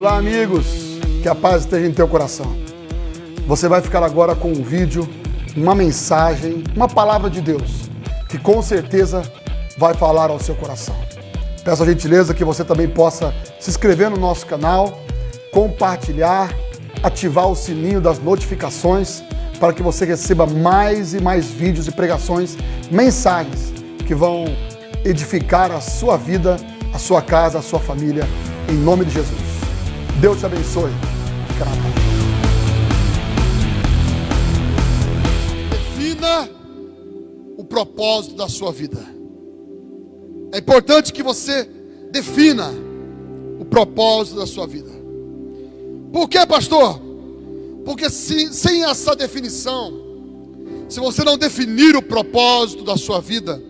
Olá, amigos, que a paz esteja em teu coração. Você vai ficar agora com um vídeo, uma mensagem, uma palavra de Deus, que com certeza vai falar ao seu coração. Peço a gentileza que você também possa se inscrever no nosso canal, compartilhar, ativar o sininho das notificações, para que você receba mais e mais vídeos e pregações, mensagens que vão edificar a sua vida, a sua casa, a sua família, em nome de Jesus. Deus te abençoe. Fica na paz. Defina o propósito da sua vida. É importante que você defina o propósito da sua vida. Por quê, pastor? Porque sem essa definição, se você não definir o propósito da sua vida,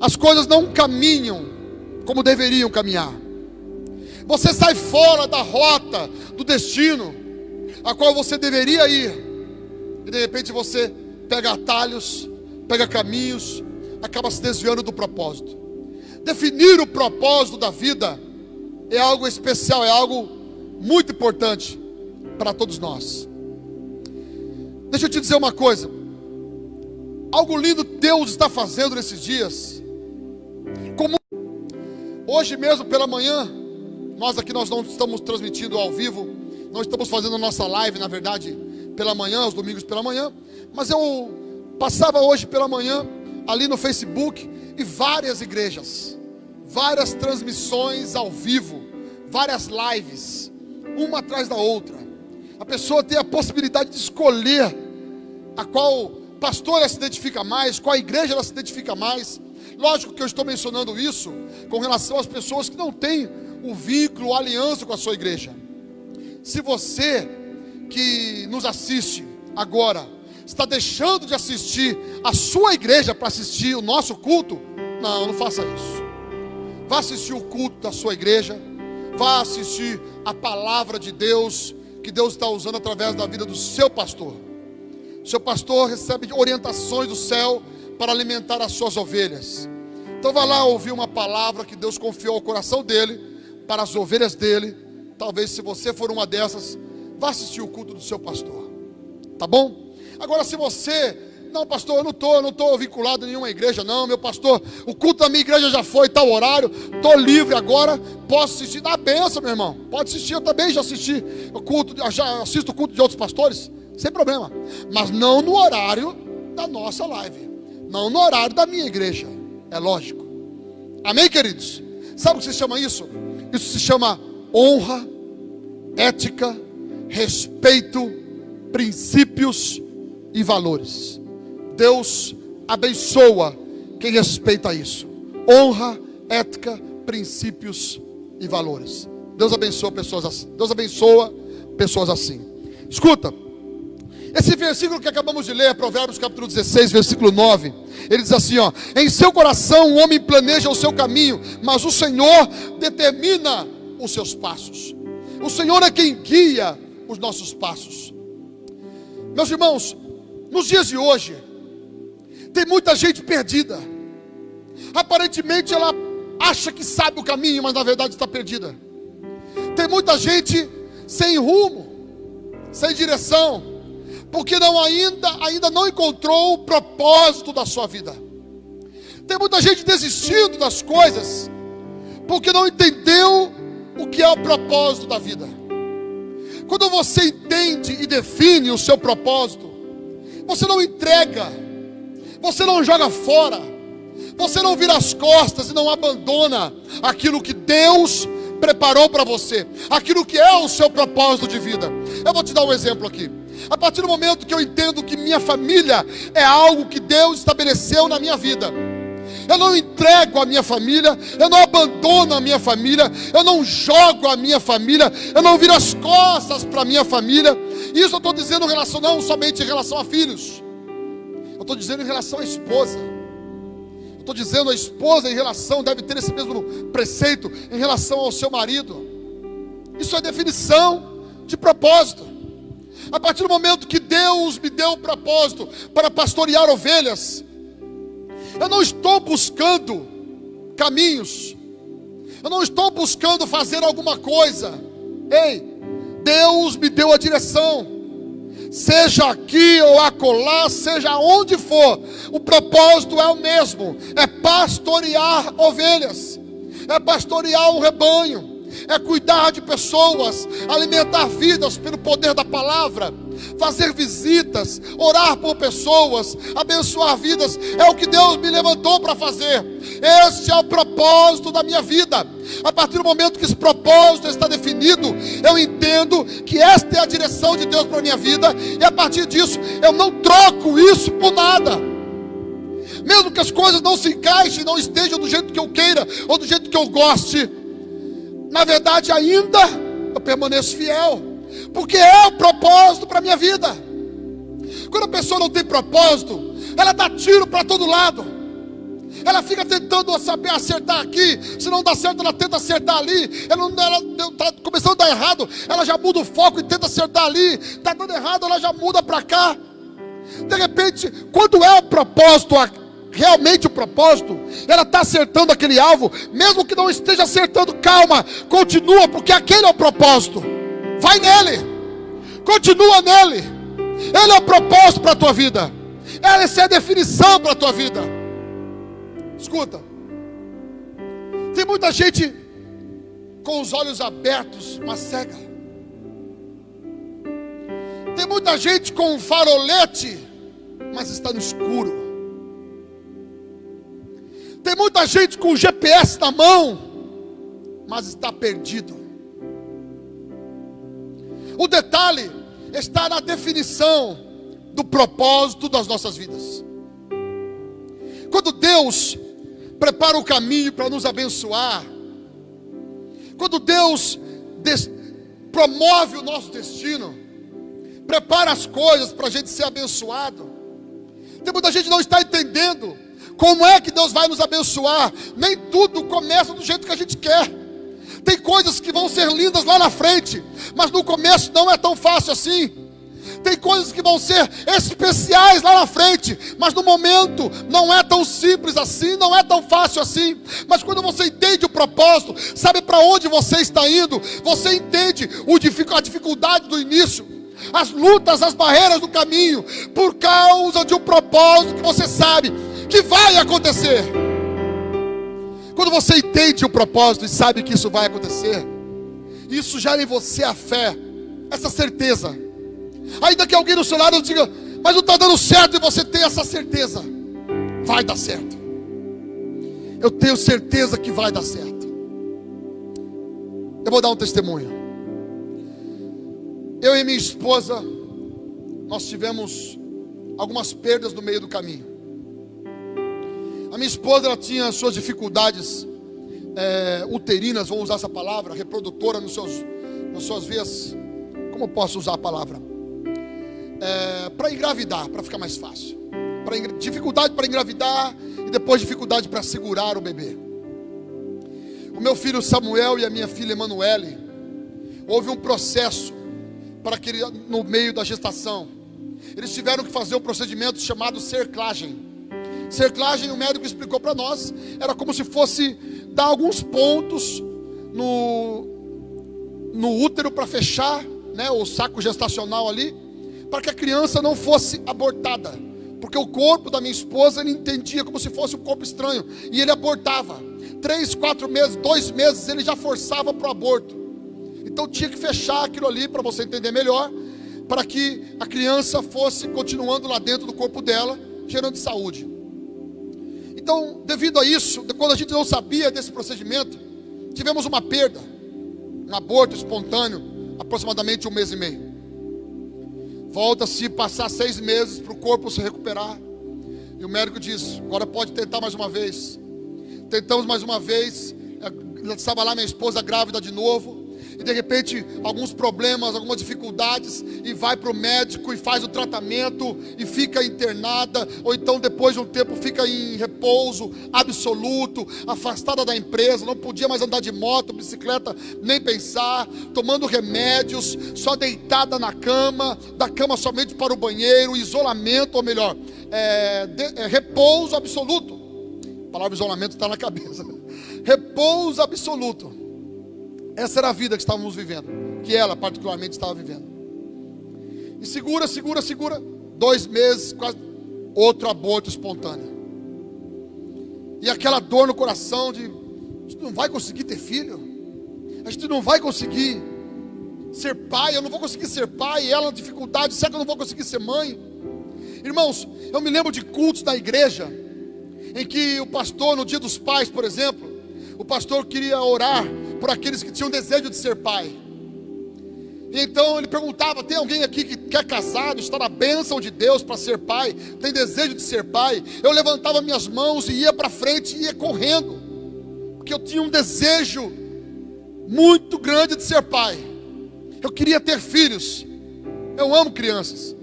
as coisas não caminham como deveriam caminhar. Você sai fora da rota, do destino a qual você deveria ir, e de repente você pega atalhos, pega caminhos, acaba se desviando do propósito. Definir o propósito da vida é algo especial, é algo muito importante para todos nós. Deixa eu te dizer uma coisa, algo lindo Deus está fazendo nesses dias. Como hoje mesmo pela manhã, nós não estamos transmitindo ao vivo, não estamos fazendo a nossa live, na verdade, pela manhã, os domingos pela manhã, mas eu passava hoje pela manhã ali no Facebook e várias igrejas, várias transmissões ao vivo, várias lives, uma atrás da outra. A pessoa tem a possibilidade de escolher a qual pastor ela se identifica mais, qual igreja ela se identifica mais. Lógico que eu estou mencionando isso com relação às pessoas que não têm o vínculo, a aliança com a sua igreja. Se você que nos assiste agora está deixando de assistir a sua igreja para assistir o nosso culto, não faça isso. Vá assistir o culto da sua igreja, vá assistir a palavra de Deus, que Deus está usando através da vida do seu pastor. Seu pastor recebe orientações do céu para alimentar as suas ovelhas. Então vá lá ouvir uma palavra que Deus confiou ao coração dele, para as ovelhas dele. Talvez se você for uma dessas, vá assistir o culto do seu pastor, tá bom? Agora se você, não pastor, eu não estou vinculado a nenhuma igreja não, meu pastor, o culto da minha igreja já foi, tal horário, estou livre agora, posso assistir, dá benção meu irmão, pode assistir, eu também já assisti o culto, já assisto o culto de outros pastores, sem problema, mas não no horário da nossa live, não no horário da minha igreja, é lógico, amém queridos? Sabe o que se chama isso? Isso se chama honra, ética, respeito, princípios e valores. Deus abençoa quem respeita isso. Honra, ética, princípios e valores. Deus abençoa pessoas assim. Deus abençoa pessoas assim. Escuta, esse versículo que acabamos de ler, Provérbios capítulo 16, versículo 9, ele diz assim, ó: em seu coração o homem planeja o seu caminho, mas o Senhor determina os seus passos. O Senhor é quem guia os nossos passos. Meus irmãos, nos dias de hoje, tem muita gente perdida. Aparentemente ela acha que sabe o caminho, mas na verdade está perdida. Tem muita gente sem rumo, sem direção, porque ainda não encontrou o propósito da sua vida. Tem muita gente desistindo das coisas, porque não entendeu o que é o propósito da vida. Quando você entende e define o seu propósito, você não entrega, você não joga fora, você não vira as costas e não abandona aquilo que Deus preparou para você, aquilo que é o seu propósito de vida. Eu vou te dar um exemplo aqui. A partir do momento que eu entendo que minha família é algo que Deus estabeleceu na minha vida, eu não entrego a minha família, eu não abandono a minha família, eu não jogo a minha família, eu não viro as costas para a minha família. Isso eu estou dizendo em relação, não somente em relação a filhos, eu estou dizendo em relação à esposa. Eu estou dizendo a esposa em relação, deve ter esse mesmo preceito em relação ao seu marido. Isso é definição de propósito. A partir do momento que Deus me deu o propósito para pastorear ovelhas, eu não estou buscando caminhos, Eu não estou buscando fazer alguma coisa Ei, Deus me deu a direção. Seja aqui ou acolá, seja onde for, o propósito é o mesmo: é pastorear ovelhas, é pastorear um rebanho, é cuidar de pessoas, alimentar vidas pelo poder da palavra, fazer visitas, orar por pessoas, abençoar vidas. É o que Deus me levantou para fazer. Esse é o propósito da minha vida. A partir do momento que esse propósito está definido, eu entendo que esta é a direção de Deus para a minha vida, e a partir disso eu não troco isso por nada. Mesmo que as coisas não se encaixem, não estejam do jeito que eu queira ou do jeito que eu goste, na verdade ainda eu permaneço fiel, porque é o propósito para a minha vida. Quando a pessoa não tem propósito, ela dá tiro para todo lado. Ela fica tentando saber acertar aqui. Se não dá certo, ela tenta acertar ali. Ela está começando a dar errado, ela já muda o foco e tenta acertar ali. Está dando errado, ela já muda para cá. De repente, quando é o propósito, realmente o propósito, ela está acertando aquele alvo. Mesmo que não esteja acertando, calma, continua, porque aquele é o propósito. Vai nele, continua nele. Ele é o propósito para a tua vida. Essa é a definição para a tua vida. Escuta, tem muita gente com os olhos abertos, mas cega. Tem muita gente com um farolete, mas está no escuro. Tem muita gente com o GPS na mão, mas está perdido. O detalhe está na definição do propósito das nossas vidas. Quando Deus prepara o caminho para nos abençoar, quando Deus promove o nosso destino, prepara as coisas para a gente ser abençoado, tem muita gente que não está entendendo como é que Deus vai nos abençoar. Nem tudo começa do jeito que a gente quer. Tem coisas que vão ser lindas lá na frente, mas no começo não é tão fácil assim. Tem coisas que vão ser especiais lá na frente, mas no momento não é tão simples assim, não é tão fácil assim. Mas quando você entende o propósito, sabe para onde você está indo, você entende a dificuldade do início, as lutas, as barreiras do caminho, por causa de um propósito que você sabe que vai acontecer. Quando você entende o propósito e sabe que isso vai acontecer, isso gera em você a fé, essa certeza. Ainda que alguém no seu lado diga, mas não está dando certo, e você tem essa certeza, vai dar certo. Eu tenho certeza que vai dar certo. Eu vou dar um testemunho. Eu e minha esposa, nós tivemos algumas perdas no meio do caminho. A minha esposa, ela tinha suas dificuldades uterinas, vou usar essa palavra, reprodutora nas suas veias. Como eu posso usar a palavra? Para engravidar, para ficar mais fácil. Dificuldade para engravidar e depois dificuldade para segurar o bebê. O meu filho Samuel e a minha filha Emanuele, houve um processo para que no meio da gestação eles tiveram que fazer um procedimento chamado cerclagem. Cerclagem, o médico explicou para nós, era como se fosse dar alguns pontos no útero para fechar, né, o saco gestacional ali, para que a criança não fosse abortada, porque o corpo da minha esposa, ele entendia como se fosse um corpo estranho, e ele abortava. 3, 4 meses, 2 meses, ele já forçava para o aborto. Então tinha que fechar aquilo ali, para você entender melhor, para que a criança fosse continuando lá dentro do corpo dela, gerando saúde. Então, devido a isso, quando a gente não sabia desse procedimento, tivemos uma perda, um aborto espontâneo, aproximadamente 1 mês e meio. Volta-se passar 6 meses para o corpo se recuperar. E o médico diz, agora pode tentar mais uma vez. Tentamos mais uma vez, estava lá minha esposa grávida de novo. E de repente, alguns problemas, algumas dificuldades, e vai para o médico e faz o tratamento, e fica internada, ou então depois de um tempo fica em repouso absoluto, afastada da empresa, não podia mais andar de moto, bicicleta, nem pensar, tomando remédios, só deitada na cama, da cama somente para o banheiro, isolamento, ou melhor, repouso absoluto. A palavra isolamento está na cabeça. Repouso absoluto. Essa era a vida que estávamos vivendo, que ela particularmente estava vivendo. E segura, 2 meses, quase outro aborto espontâneo. E aquela dor no coração de, a gente não vai conseguir ter filho, a gente não vai conseguir ser pai, eu não vou conseguir ser pai, e ela dificuldade, será que eu não vou conseguir ser mãe? Irmãos, eu me lembro de cultos da igreja, em que o pastor, no dia dos pais, por exemplo, o pastor queria orar por aqueles que tinham desejo de ser pai. E então ele perguntava, tem alguém aqui que é casado, está na bênção de Deus para ser pai, tem desejo de ser pai? Eu levantava minhas mãos e ia para frente, ia correndo, porque eu tinha um desejo muito grande de ser pai. Eu queria ter filhos, eu amo crianças.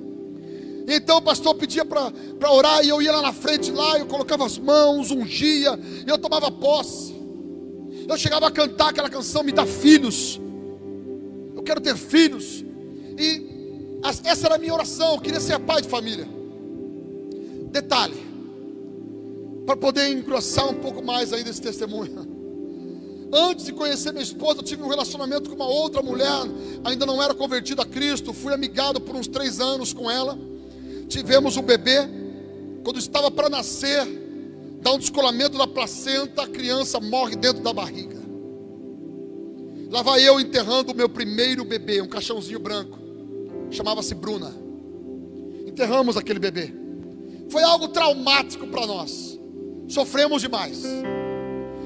E então o pastor pedia para orar, e eu ia lá na frente, lá, eu colocava as mãos, ungia, e eu tomava posse. Eu chegava a cantar aquela canção, me dá filhos, eu quero ter filhos. E essa era a minha oração, eu queria ser pai de família. Detalhe, para poder engrossar um pouco mais ainda esse testemunho, antes de conhecer minha esposa, eu tive um relacionamento com uma outra mulher, ainda não era convertida a Cristo, fui amigado por uns 3 anos com ela. Tivemos um bebê, quando estava para nascer, dá um descolamento da placenta, a criança morre dentro da barriga. Lá vai eu enterrando o meu primeiro bebê, um caixãozinho branco, chamava-se Bruna. Enterramos aquele bebê. Foi algo traumático para nós, sofremos demais.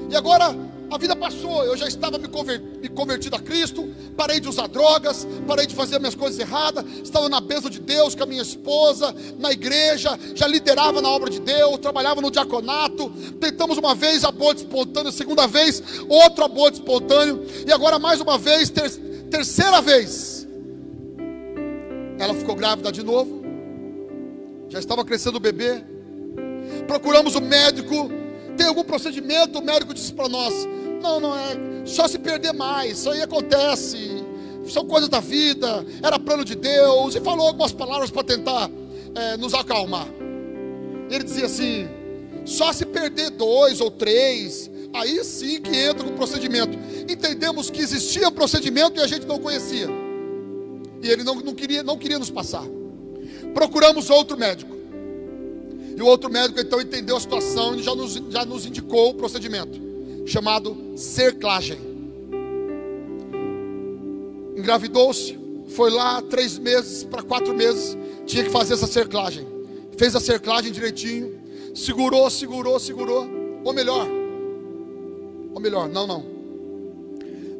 E agora a vida passou, eu já estava me convertido a Cristo, parei de usar drogas, parei de fazer minhas coisas erradas, estava na bênção de Deus com a minha esposa, na igreja, já liderava na obra de Deus, trabalhava no diaconato. Tentamos uma vez aborto espontâneo, segunda vez outro aborto espontâneo, e agora mais uma vez, terceira vez, ela ficou grávida de novo, já estava crescendo o bebê. Procuramos o médico, tem algum procedimento? O médico disse para nós, não é, só se perder mais, isso aí acontece, são coisas da vida, era plano de Deus, e falou algumas palavras para tentar nos acalmar. Ele dizia assim, só se perder 2 ou 3, aí sim que entra com o procedimento. Entendemos que existia um procedimento e a gente não conhecia, e ele não queria nos passar. Procuramos outro médico, e o outro médico então entendeu a situação e já nos indicou o procedimento, chamado cerclagem. Engravidou-se, foi lá 3 meses para 4 meses, tinha que fazer essa cerclagem. Fez a cerclagem direitinho, segurou. Ou melhor, não.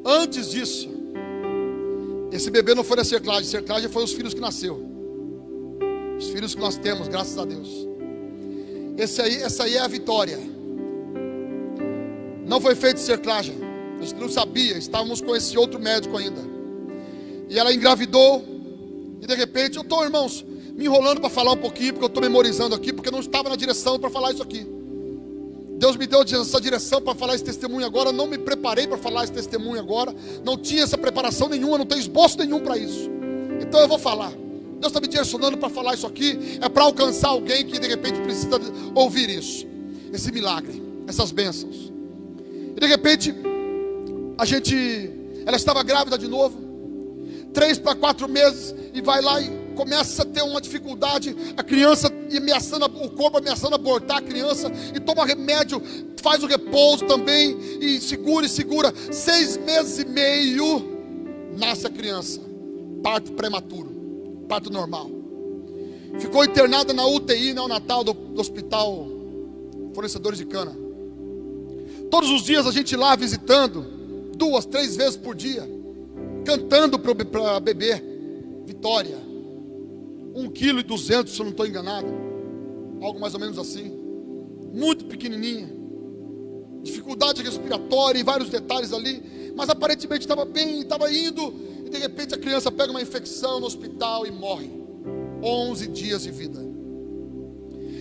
Antes disso, esse bebê não foi a cerclagem foi os filhos que nasceu. Os filhos que nós temos, graças a Deus. Essa aí é a vitória. Não foi feita cerclagem, a gente não sabia, estávamos com esse outro médico ainda. E ela engravidou, e de repente, eu estou, irmãos, me enrolando para falar um pouquinho, porque eu estou memorizando aqui, porque eu não estava na direção para falar isso aqui. Deus me deu essa direção para falar esse testemunho agora, não me preparei para falar esse testemunho agora, não tinha essa preparação nenhuma, não tenho esboço nenhum para isso. Então eu vou falar. Deus está me direcionando para falar isso aqui, é para alcançar alguém que de repente precisa ouvir isso, esse milagre, essas bênçãos. E de repente, ela estava grávida de novo, 3 para 4 meses, e vai lá e começa a ter uma dificuldade, a criança ameaçando, o corpo ameaçando abortar a criança, e toma remédio, faz o repouso também, e segura, 6 meses e meio, nasce a criança, parto prematuro. Parto normal. Ficou internada na UTI neonatal do hospital Fornecedores de Cana. Todos os dias a gente lá visitando, 2, 3 vezes por dia, cantando para bebê Vitória, 1,2 kg, se eu não estou enganado, algo mais ou menos assim, muito pequenininha, dificuldade respiratória e vários detalhes ali, mas aparentemente estava bem, estava indo. E de repente a criança pega uma infecção no hospital e morre. 11 dias de vida.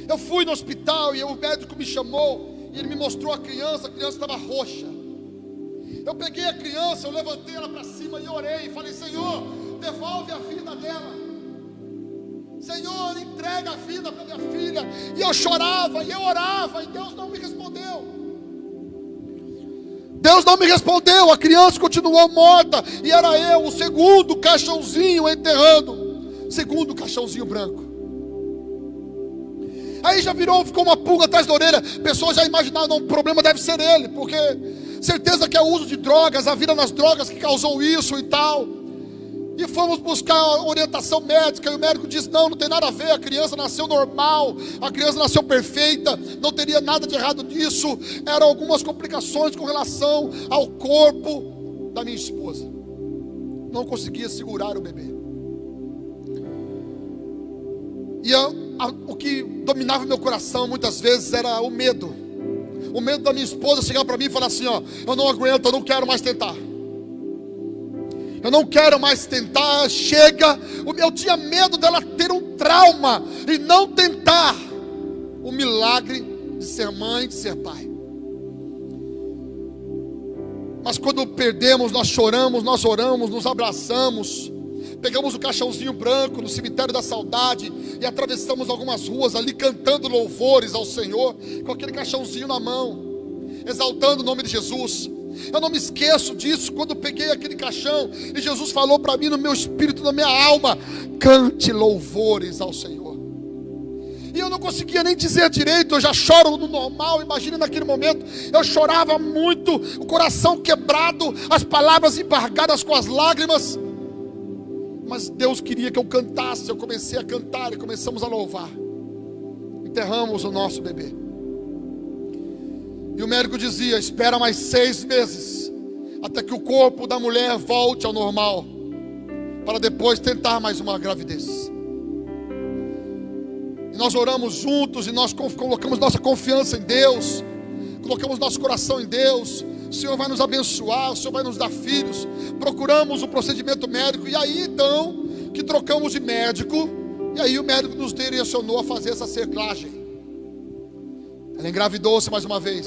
Eu fui no hospital e o médico me chamou e ele me mostrou a criança estava roxa. Eu peguei a criança, eu levantei ela para cima e orei, e falei, Senhor, devolve a vida dela. Senhor, entrega a vida para minha filha. E eu chorava, e eu orava, e Deus não me respondeu. Deus não me respondeu, a criança continuou morta, e era eu, o segundo caixãozinho enterrando, segundo caixãozinho branco. Aí já ficou uma pulga atrás da orelha. Pessoas já imaginaram, não, o problema deve ser ele, porque certeza que é o uso de drogas, a vida nas drogas que causou isso e tal. E fomos buscar orientação médica, e o médico disse, não tem nada a ver, a criança nasceu normal, a criança nasceu perfeita, não teria nada de errado nisso. Eram algumas complicações com relação ao corpo da minha esposa. Não conseguia segurar o bebê. E o que dominava meu coração muitas vezes era o medo. O medo da minha esposa chegar para mim e falar assim, eu não aguento, eu não quero mais tentar. Eu não quero mais tentar, chega. Eu tinha medo dela ter um trauma e não tentar o milagre de ser mãe, de ser pai. Mas quando perdemos, nós choramos, nós oramos, nos abraçamos. Pegamos o caixãozinho branco no cemitério da saudade e atravessamos algumas ruas ali cantando louvores ao Senhor, com aquele caixãozinho na mão, exaltando o nome de Jesus. Eu não me esqueço disso, quando peguei aquele caixão e Jesus falou para mim no meu espírito, na minha alma, cante louvores ao Senhor. E eu não conseguia nem dizer direito, eu já choro no normal. Imagine naquele momento, eu chorava muito, o coração quebrado, as palavras embargadas com as lágrimas. Mas Deus queria que eu cantasse. Eu comecei a cantar e começamos a louvar. Enterramos o nosso bebê. E o médico dizia, espera mais 6 meses, até que o corpo da mulher volte ao normal, para depois tentar mais uma gravidez. E nós oramos juntos, e nós colocamos nossa confiança em Deus, colocamos nosso coração em Deus. O Senhor vai nos abençoar, o Senhor vai nos dar filhos. Procuramos o procedimento médico, e aí então, que trocamos de médico, e aí o médico nos direcionou a fazer essa cerclagem. Ela engravidou-se mais uma vez.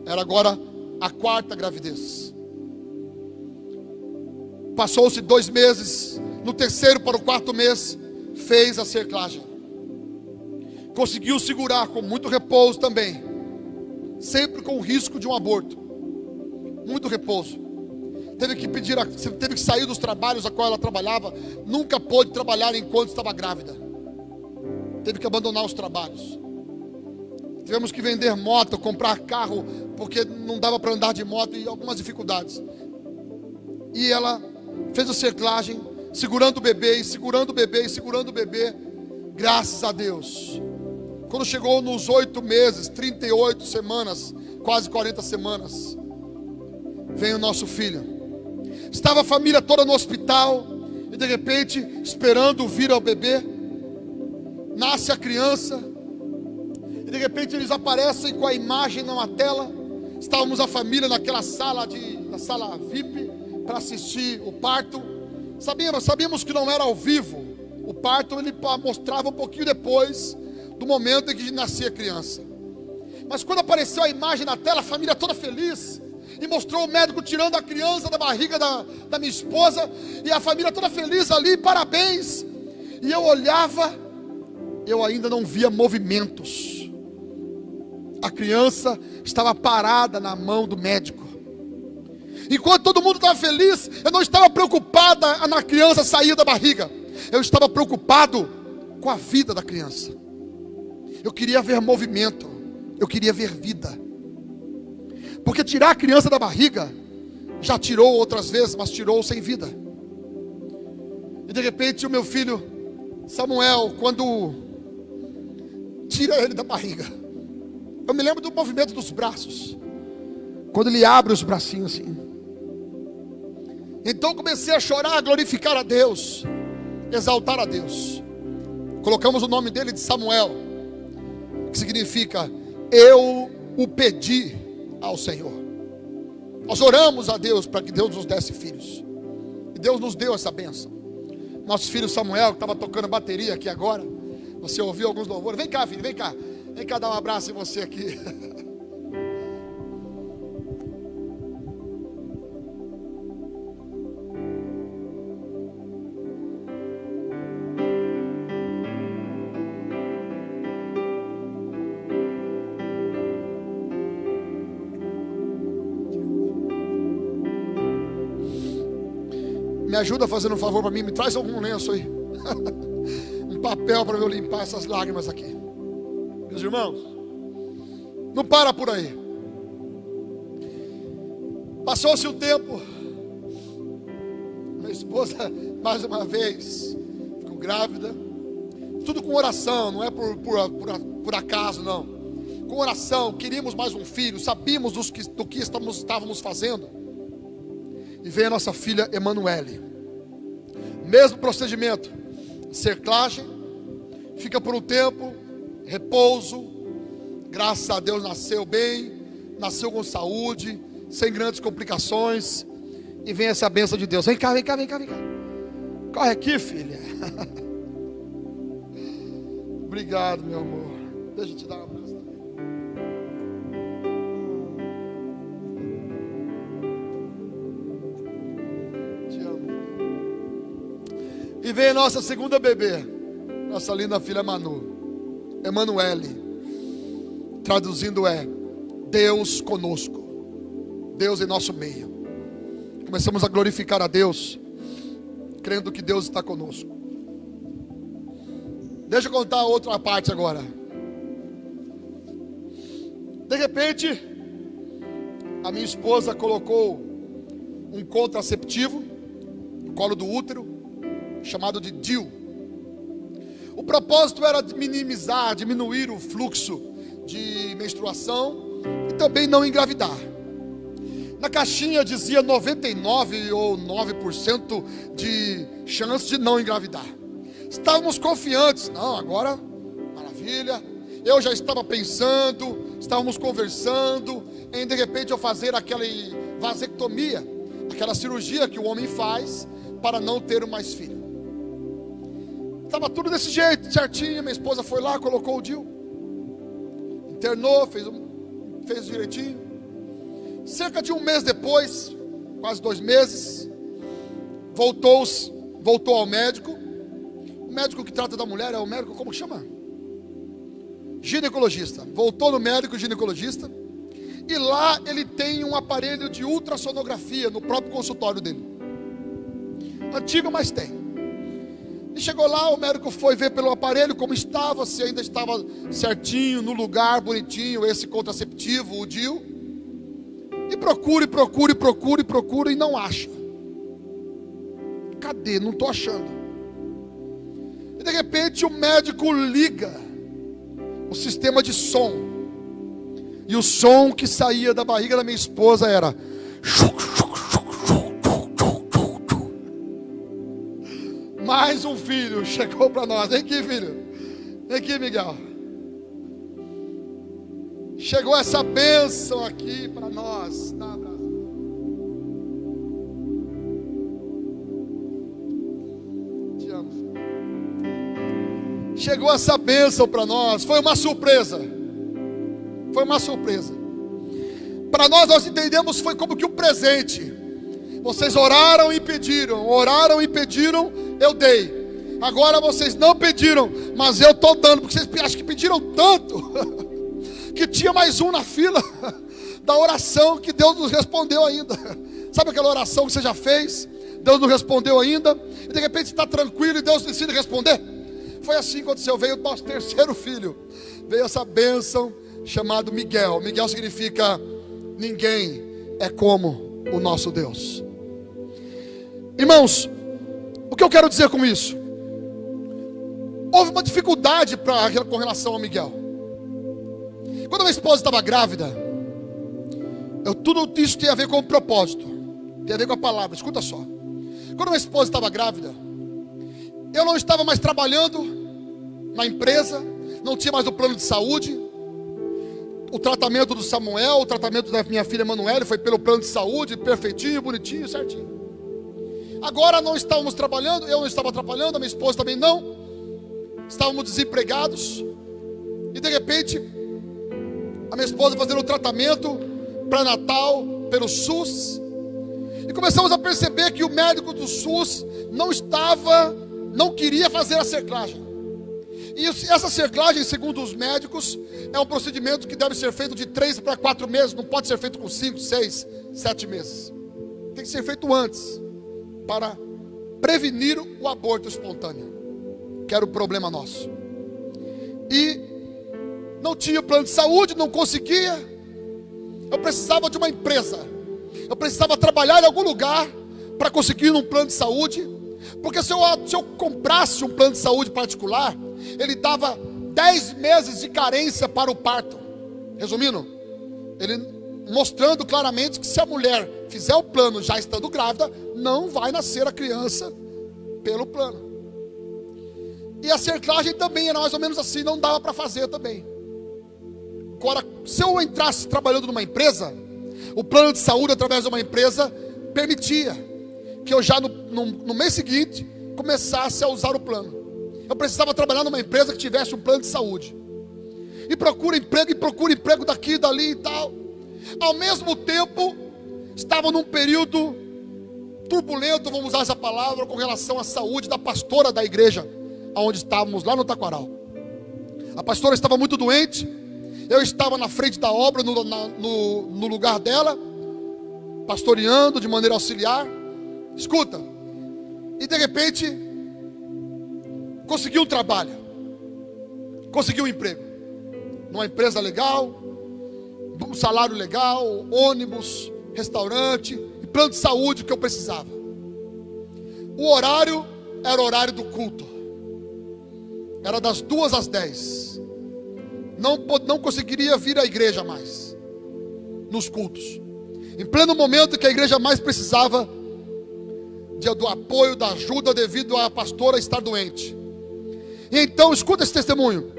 Era agora a 4ª gravidez. Passou-se 2 meses, no 3º para o 4º mês, fez a cerclagem. Conseguiu segurar com muito repouso também, sempre com o risco de um aborto. Muito repouso. Teve que sair dos trabalhos a qual ela trabalhava. Nunca pôde trabalhar enquanto estava grávida. Teve que abandonar os trabalhos. Tivemos que vender moto, comprar carro, porque não dava para andar de moto, e algumas dificuldades. E ela fez a cerclagem, segurando o bebê, e segurando o bebê, e segurando o bebê. Graças a Deus. Quando chegou nos 8 meses, 38 semanas, quase 40 semanas, vem o nosso filho. Estava a família toda no hospital, e de repente, esperando vir ao bebê, nasce a criança, e de repente eles aparecem com a imagem numa tela. Estávamos a família naquela sala na sala VIP, para assistir o parto. Sabíamos que não era ao vivo. O parto ele mostrava um pouquinho depois do momento em que nascia a criança. Mas quando apareceu a imagem na tela, a família toda feliz, e mostrou o médico tirando a criança da barriga da minha esposa, e a família toda feliz ali, parabéns. E eu olhava, eu ainda não via movimentos. A criança estava parada na mão do médico. Enquanto todo mundo estava feliz, eu não estava preocupada na criança sair da barriga. Eu estava preocupado com a vida da criança. Eu queria ver movimento, eu queria ver vida. Porque tirar a criança da barriga, já tirou outras vezes, mas tirou sem vida. E de repente o meu filho Samuel, quando tira ele da barriga, eu me lembro do movimento dos braços, quando ele abre os bracinhos assim. Então comecei a chorar, a glorificar a Deus, exaltar a Deus. Colocamos o nome dele de Samuel, que significa eu o pedi ao Senhor. Nós oramos a Deus para que Deus nos desse filhos, e Deus nos deu essa bênção. Nosso filho Samuel, que estava tocando bateria aqui agora, você ouviu alguns louvores. Vem cá, filho, vem cá dar um abraço em você aqui. Me ajuda fazendo um favor para mim, me traz algum lenço aí. Um papel para eu limpar essas lágrimas aqui. Meus irmãos, não para por aí. Passou-se o tempo. Minha esposa, mais uma vez, ficou grávida. Tudo com oração, não é por acaso, não. Com oração, queríamos mais um filho, sabíamos do que estávamos fazendo. E veio a nossa filha Emanuele. Mesmo procedimento, cerclagem, fica por um tempo, repouso. Graças a Deus nasceu bem, nasceu com saúde, sem grandes complicações. E vem essa bênção de Deus. Vem cá, vem cá, vem cá, vem cá. Corre aqui, filha. Obrigado, meu amor. Deixa eu te dar um abraço também. Te amo. E vem a nossa segunda bebê, nossa linda filha Manu, Emanuele. Traduzindo é Deus conosco, Deus em nosso meio. Começamos a glorificar a Deus, crendo que Deus está conosco. Deixa eu contar outra parte agora. De repente, a minha esposa colocou um contraceptivo no colo do útero, chamado de DIU. O propósito era minimizar, diminuir o fluxo de menstruação e também não engravidar. Na caixinha dizia 99 ou 9% de chance de não engravidar. Estávamos confiantes. Não, agora, maravilha. Eu já estava pensando, estávamos conversando em de repente eu fazer aquela vasectomia, aquela cirurgia que o homem faz para não ter mais filho. Estava tudo desse jeito, certinho. Minha esposa foi lá, colocou o DIU, internou, fez direitinho. Cerca de um mês depois, quase 2 meses, voltou ao médico. O médico que trata da mulher é o médico, como que chama? Ginecologista. Voltou no médico ginecologista. E lá ele tem um aparelho de ultrassonografia no próprio consultório dele. Antigo, mas tem. E chegou lá, o médico foi ver pelo aparelho como estava, se ainda estava certinho, no lugar, bonitinho, esse contraceptivo, o DIU. E procura e não acha. Cadê? Não estou achando. E de repente o médico liga o sistema de som. E o som que saía da barriga da minha esposa era... Mais um filho chegou para nós. Vem aqui, filho. Vem aqui, Miguel. Chegou essa bênção aqui para nós. Dá um abraço. Te amo, filho. Chegou essa bênção para nós. Foi uma surpresa. Foi uma surpresa. Para nós entendemos, foi como que um presente. Vocês oraram e pediram, eu dei. Agora vocês não pediram, mas eu estou dando, porque vocês acham que pediram tanto, que tinha mais um na fila da oração que Deus nos respondeu ainda. Sabe aquela oração que você já fez? Deus não respondeu ainda, e de repente está tranquilo e Deus decide responder. Foi assim que aconteceu. Veio o nosso terceiro filho, veio essa bênção chamado Miguel. Miguel significa ninguém é como o nosso Deus. Irmãos, o que eu quero dizer com isso? Houve uma dificuldade com relação ao Miguel. Quando a minha esposa estava grávida, tudo isso tem a ver com o propósito, tem a ver com a palavra. Escuta só. Quando a minha esposa estava grávida, eu não estava mais trabalhando na empresa, não tinha mais o plano de saúde. O tratamento do Samuel, o tratamento da minha filha Emanuele foi pelo plano de saúde, perfeitinho, bonitinho, certinho. Agora não estávamos trabalhando, eu não estava trabalhando, a minha esposa também não. Estávamos desempregados. E de repente, a minha esposa fazendo o tratamento pré-natal pelo SUS. E começamos a perceber que o médico do SUS não queria fazer a cerclagem. E essa cerclagem, segundo os médicos, é um procedimento que deve ser feito de 3 para 4 meses. Não pode ser feito com 5, 6, 7 meses. Tem que ser feito antes, para prevenir o aborto espontâneo, que era o problema nosso. E não tinha plano de saúde, não conseguia. Eu precisava de uma empresa. Eu precisava trabalhar em algum lugar para conseguir um plano de saúde. Porque se eu comprasse um plano de saúde particular, ele dava 10 meses de carência para o parto. Resumindo, ele mostrando claramente que se a mulher fizer o plano já estando grávida, não vai nascer a criança pelo plano. E a cerclagem também era mais ou menos assim, não dava para fazer também. Agora, se eu entrasse trabalhando numa empresa, o plano de saúde através de uma empresa permitia que eu já no mês seguinte começasse a usar o plano. Eu precisava trabalhar numa empresa que tivesse um plano de saúde. E procura emprego daqui e dali e tal. Ao mesmo tempo, estava num período turbulento, vamos usar essa palavra, com relação à saúde da pastora da igreja, onde estávamos, lá no Taquaral. A pastora estava muito doente. Eu estava na frente da obra, no lugar dela, pastoreando de maneira auxiliar. Escuta, e de repente consegui um trabalho, consegui um emprego numa empresa legal, um salário legal, ônibus, restaurante e plano de saúde que eu precisava. O horário era o horário do culto, era das 2 às 10. Não conseguiria vir à igreja mais nos cultos, em pleno momento que a igreja mais precisava do apoio, da ajuda, devido à pastora estar doente. E então, escuta esse testemunho.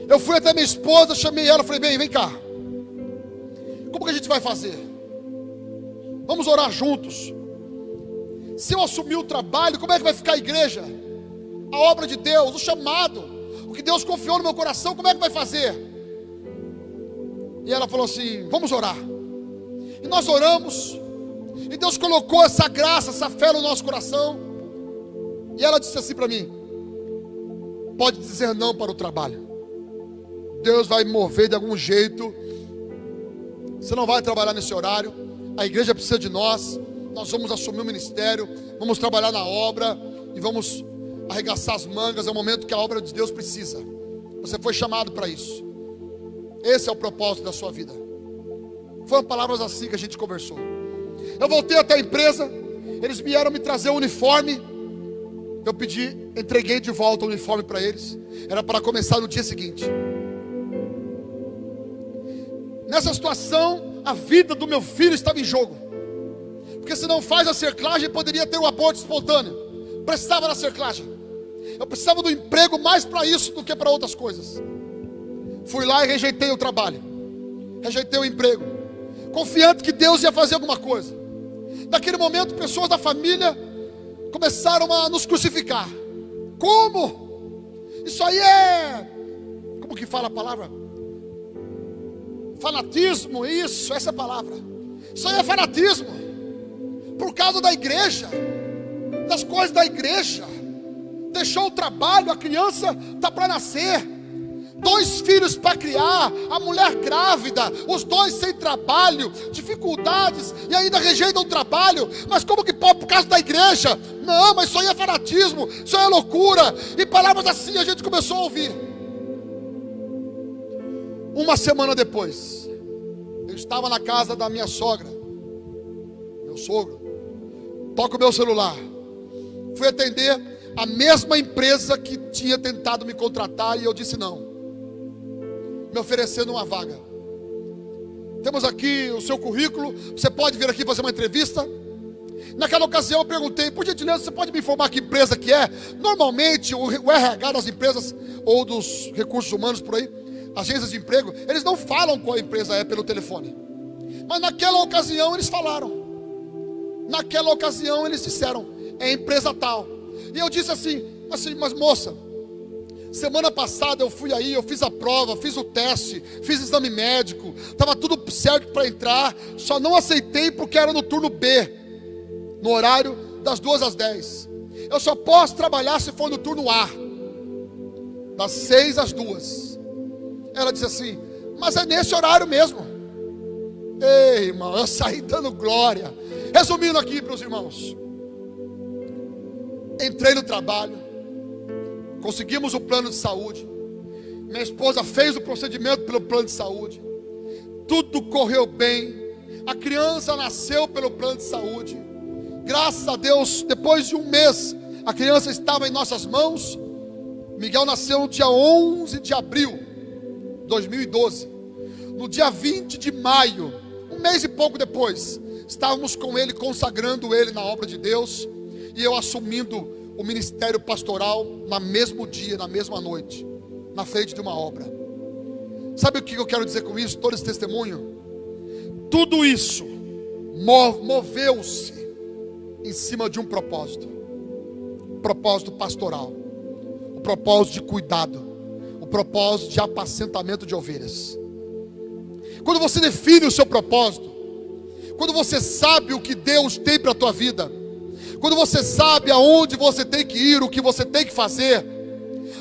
Eu fui até minha esposa, chamei ela, falei: vem cá, como que a gente vai fazer? Vamos orar juntos. Se eu assumir o trabalho, como é que vai ficar a igreja? A obra de Deus, o chamado, o que Deus confiou no meu coração, como é que vai fazer? E ela falou assim: vamos orar. E nós oramos. E Deus colocou essa graça, essa fé no nosso coração. E ela disse assim para mim: pode dizer não para o trabalho. Deus vai me mover de algum jeito. Você não vai trabalhar nesse horário. A igreja precisa de nós. Nós vamos assumir o ministério. Vamos trabalhar na obra. E vamos arregaçar as mangas. É o momento que a obra de Deus precisa. Você foi chamado para isso. Esse é o propósito da sua vida. Foram palavras assim que a gente conversou. Eu voltei até a empresa. Eles vieram me trazer o uniforme. Eu entreguei de volta o uniforme para eles. Era para começar no dia seguinte. Nessa situação, a vida do meu filho estava em jogo. Porque se não faz a cerclagem, poderia ter um aborto espontâneo. Precisava da cerclagem. Eu precisava do emprego mais para isso do que para outras coisas. Fui lá e rejeitei o trabalho. Rejeitei o emprego, confiante que Deus ia fazer alguma coisa. Naquele momento, pessoas da família começaram a nos crucificar. Como? Isso aí é... Como que fala a palavra? Fanatismo, isso, essa é a palavra. Isso aí é fanatismo. Por causa da igreja, das coisas da igreja. Deixou o trabalho, a criança está para nascer. 2 filhos para criar, a mulher grávida, os 2 sem trabalho, dificuldades, e ainda rejeitam o trabalho. Mas como que pode? Por causa da igreja? Não, mas isso aí é fanatismo, isso aí é loucura. E palavras assim a gente começou a ouvir. Uma semana depois, eu estava na casa da minha sogra, meu sogro. Toco o meu celular. Fui atender a mesma empresa que tinha tentado me contratar, e eu disse não, me oferecendo uma vaga. Temos aqui o seu currículo, você pode vir aqui fazer uma entrevista. Naquela ocasião eu perguntei: por gentileza, você pode me informar que empresa que é? Normalmente o RH das empresas, ou dos recursos humanos por aí, agências de emprego, eles não falam qual empresa é pelo telefone. Mas naquela ocasião eles falaram. Naquela ocasião eles disseram: é empresa tal. E eu disse assim, mas moça, semana passada eu fui aí, eu fiz a prova, fiz o teste, fiz exame médico, estava tudo certo para entrar, só não aceitei porque era no turno B, no horário das 2 às 10. Eu só posso trabalhar se for no turno A, das 6 às 2. Ela disse assim: mas é nesse horário mesmo. Ei, irmão, eu saí dando glória. Resumindo aqui para os irmãos, Entrei no trabalho, conseguimos o plano de saúde, minha esposa fez o procedimento pelo plano de saúde, tudo correu bem, a criança nasceu pelo plano de saúde, graças a Deus, depois de um mês, a criança estava em nossas mãos. Miguel nasceu no dia 11 de abril de 2012, no dia 20 de maio, um mês e pouco depois, estávamos com ele, consagrando ele na obra de Deus, e eu assumindo o ministério pastoral, no mesmo dia, na mesma noite, na frente de uma obra. Sabe o que eu quero dizer com isso, todo esse testemunho? Tudo isso moveu-se em cima de um propósito pastoral, o propósito de cuidado, o propósito de apacentamento de ovelhas. Quando você define o seu propósito, quando você sabe o que Deus tem para a tua vida, quando você sabe aonde você tem que ir, o que você tem que fazer,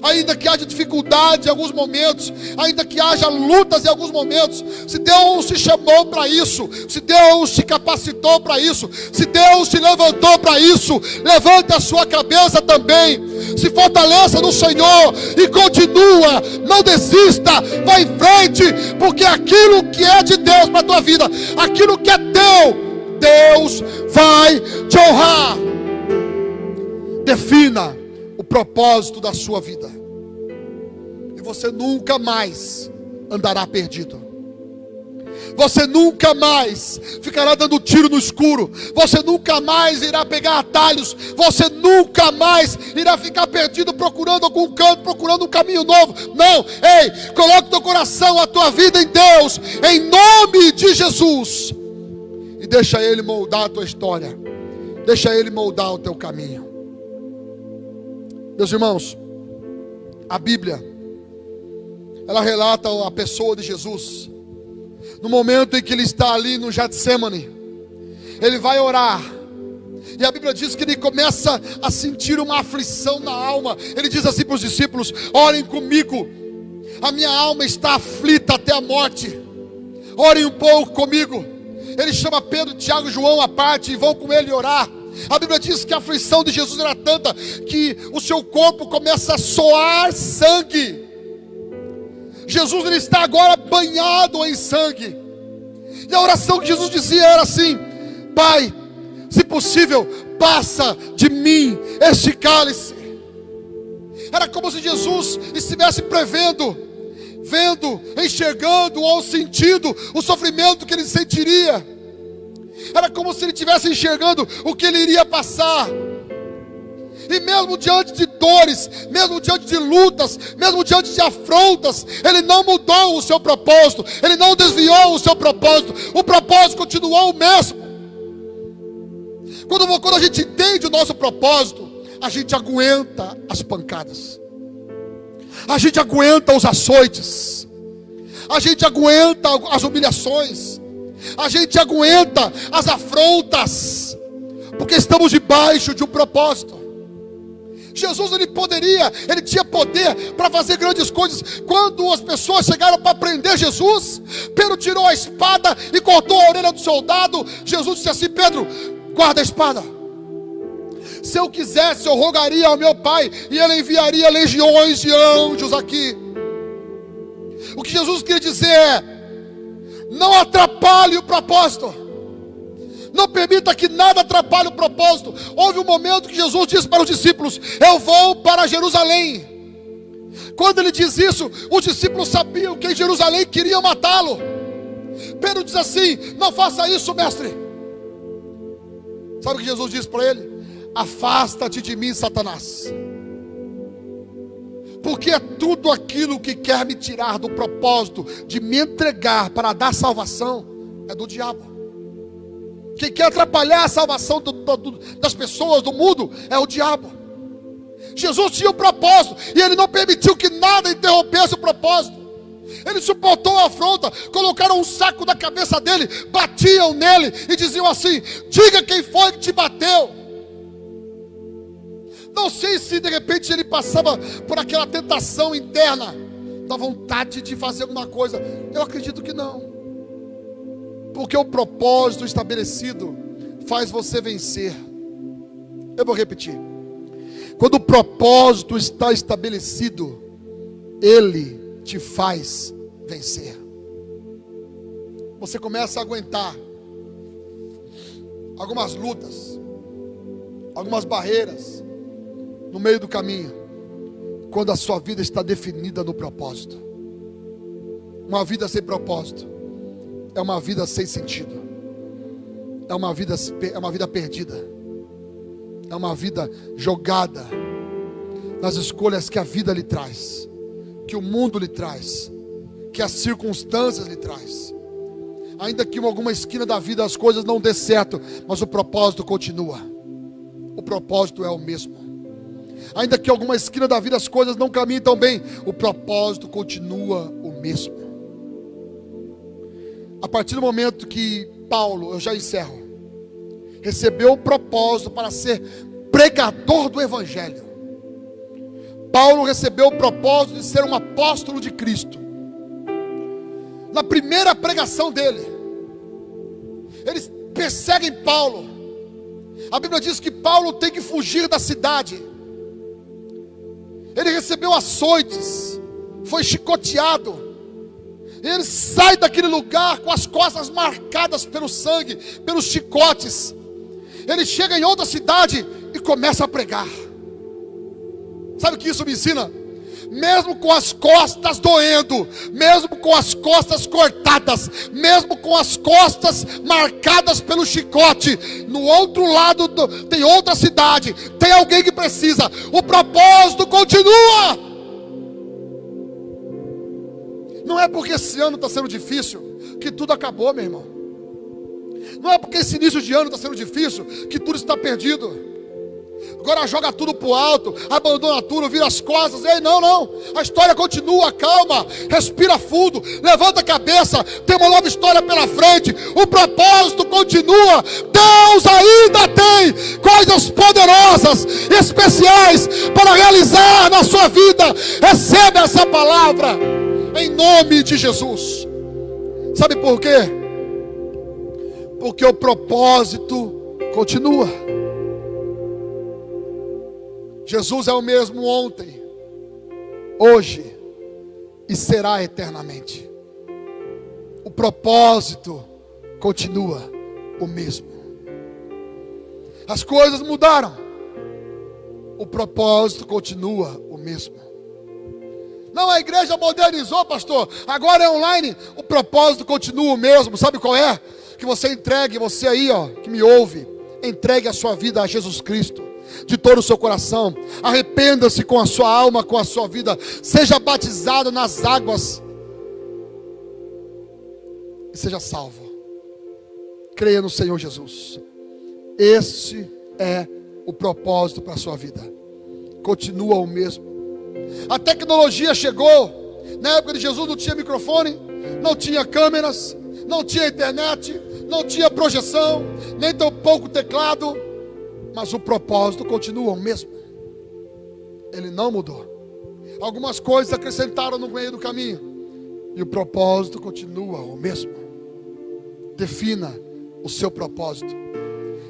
ainda que haja dificuldade em alguns momentos, ainda que haja lutas em alguns momentos, se Deus te chamou para isso, se Deus te capacitou para isso, se Deus te levantou para isso, levante a sua cabeça também, se fortaleça no Senhor e continua, não desista, vai em frente, porque aquilo que é de Deus para a tua vida, aquilo que é teu, Deus vai te honrar. Defina o propósito da sua vida, e você nunca mais andará perdido. Você nunca mais ficará dando tiro no escuro. Você nunca mais irá pegar atalhos. Você nunca mais irá ficar perdido procurando algum canto, procurando um caminho novo. Não, ei, coloque teu coração, a tua vida em Deus, em nome de Jesus, e deixa Ele moldar a tua história, deixa Ele moldar o teu caminho. Meus irmãos, a Bíblia, ela relata a pessoa de Jesus, no momento em que ele está ali no Getsemane, ele vai orar, e a Bíblia diz que ele começa a sentir uma aflição na alma. Ele diz assim para os discípulos: orem comigo, a minha alma está aflita até a morte, orem um pouco comigo. Ele chama Pedro, Tiago e João à parte e vão com ele orar. A Bíblia diz que a aflição de Jesus era tanta que o seu corpo começa a soar sangue. Jesus, ele está agora banhado em sangue, e a oração que Jesus dizia era assim: Pai, se possível, passa de mim este cálice. Era como se Jesus estivesse prevendo, vendo, enxergando ou sentindo o sofrimento que ele sentiria. Era como se ele estivesse enxergando o que ele iria passar. E mesmo diante de dores, mesmo diante de lutas, mesmo diante de afrontas, ele não mudou o seu propósito, ele não desviou o seu propósito, o propósito continuou o mesmo. Quando a gente entende o nosso propósito, a gente aguenta as pancadas, a gente aguenta os açoites, a gente aguenta as humilhações, a gente aguenta as afrontas, porque estamos debaixo de um propósito. Jesus, ele tinha poder para fazer grandes coisas. Quando as pessoas chegaram para prender Jesus, Pedro tirou a espada e cortou a orelha do soldado. Jesus disse assim: Pedro, guarda a espada. Se eu quisesse, eu rogaria ao meu Pai, e Ele enviaria legiões de anjos aqui. O que Jesus queria dizer é: não atrapalhe o propósito. Não permita que nada atrapalhe o propósito. Houve um momento que Jesus disse para os discípulos: eu vou para Jerusalém. Quando ele diz isso, os discípulos sabiam que em Jerusalém queriam matá-lo. Pedro diz assim: não faça isso, mestre. Sabe o que Jesus disse para ele? Afasta-te de mim, Satanás, porque é tudo aquilo que quer me tirar do propósito de me entregar para dar salvação é do diabo. Quem quer atrapalhar a salvação das pessoas, do mundo, é o diabo. Jesus tinha um propósito, e Ele não permitiu que nada interrompesse o propósito. Ele suportou a afronta, colocaram um saco na cabeça dele, batiam nele e diziam assim: diga quem foi que te bateu. Não sei se de repente ele passava por aquela tentação interna, da vontade de fazer alguma coisa. Eu acredito que não. Porque o propósito estabelecido faz você vencer. Eu vou repetir. Quando o propósito está estabelecido, ele te faz vencer. Você começa a aguentar algumas lutas, algumas barreiras no meio do caminho, quando a sua vida está definida no propósito. Uma vida sem propósito é uma vida sem sentido, é uma vida perdida, é uma vida jogada nas escolhas que a vida lhe traz, que o mundo lhe traz, que as circunstâncias lhe traz. Ainda que em alguma esquina da vida as coisas não dê certo, mas o propósito continua. O propósito é o mesmo. Ainda que em alguma esquina da vida as coisas não caminhem tão bem, o propósito continua o mesmo. A partir do momento que Paulo, eu já encerro, recebeu o propósito para ser pregador do Evangelho, Paulo recebeu o propósito de ser um apóstolo de Cristo. Na primeira pregação dele, eles perseguem Paulo. A Bíblia diz que Paulo tem que fugir da cidade. Ele recebeu açoites, foi chicoteado. Ele sai daquele lugar com as costas marcadas pelo sangue, pelos chicotes. Ele chega em outra cidade e começa a pregar. Sabe o que isso me ensina? Mesmo com as costas doendo, mesmo com as costas cortadas, mesmo com as costas marcadas pelo chicote, no outro lado tem outra cidade, tem alguém que precisa, o propósito continua. Não é porque esse ano está sendo difícil que tudo acabou, meu irmão. Não é porque esse início de ano está sendo difícil que tudo está perdido. Agora joga tudo para o alto, abandona tudo, vira as costas. Ei, não, a história continua, calma, respira fundo, levanta a cabeça, tem uma nova história pela frente, o propósito continua. Deus ainda tem coisas poderosas, especiais para realizar na sua vida. Receba essa palavra em nome de Jesus. Sabe por quê? Porque o propósito continua. Jesus é o mesmo ontem, hoje e será eternamente. O propósito continua o mesmo. As coisas mudaram, o propósito continua o mesmo. Não, a igreja modernizou, pastor, agora é online. O propósito continua o mesmo. Sabe qual é? Que você entregue, você aí que me ouve, entregue a sua vida a Jesus Cristo de todo o seu coração. Arrependa-se com a sua alma, com a sua vida. Seja batizado nas águas e seja salvo. Creia no Senhor Jesus. Este é o propósito para a sua vida. Continua o mesmo. A tecnologia chegou. Na época de Jesus não tinha microfone, não tinha câmeras, não tinha internet, não tinha projeção, nem tão pouco teclado. Mas o propósito continua o mesmo. Ele não mudou. Algumas coisas acrescentaram no meio do caminho, e o propósito continua o mesmo. Defina o seu propósito,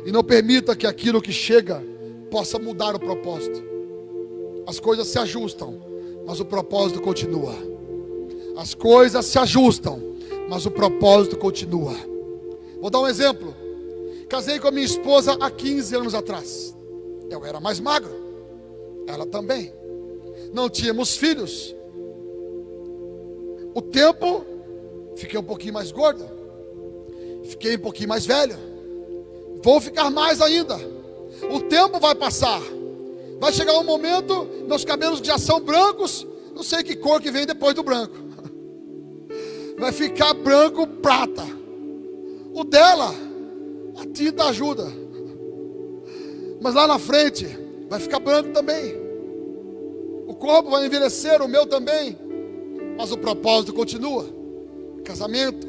e não permita que aquilo que chega possa mudar o propósito. As coisas se ajustam, mas o propósito continua. As coisas se ajustam, mas o propósito continua. Vou dar um exemplo. Casei com a minha esposa há 15 anos atrás. Eu era mais magro, ela também. Não tínhamos filhos. O tempo, fiquei um pouquinho mais gordo, fiquei um pouquinho mais velho, vou ficar mais ainda. O tempo vai passar, vai chegar um momento, meus cabelos já são brancos, não sei que cor que vem depois do branco. Vai ficar branco prata. O dela, a tinta ajuda, mas lá na frente vai ficar branco também. O corpo vai envelhecer, o meu também, mas o propósito continua. Casamento,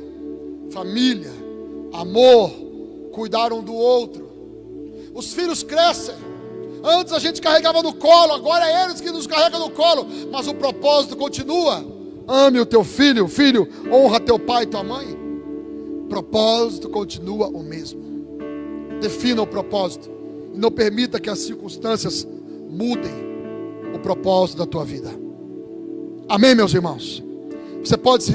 família, amor, cuidar um do outro. Os filhos crescem. Antes a gente carregava no colo, agora é eles que nos carregam no colo, mas o propósito continua. Ame o teu filho, filho, honra teu pai e tua mãe. O propósito continua o mesmo. Defina o propósito e não permita que as circunstâncias mudem o propósito da tua vida. Amém, meus irmãos? Você pode se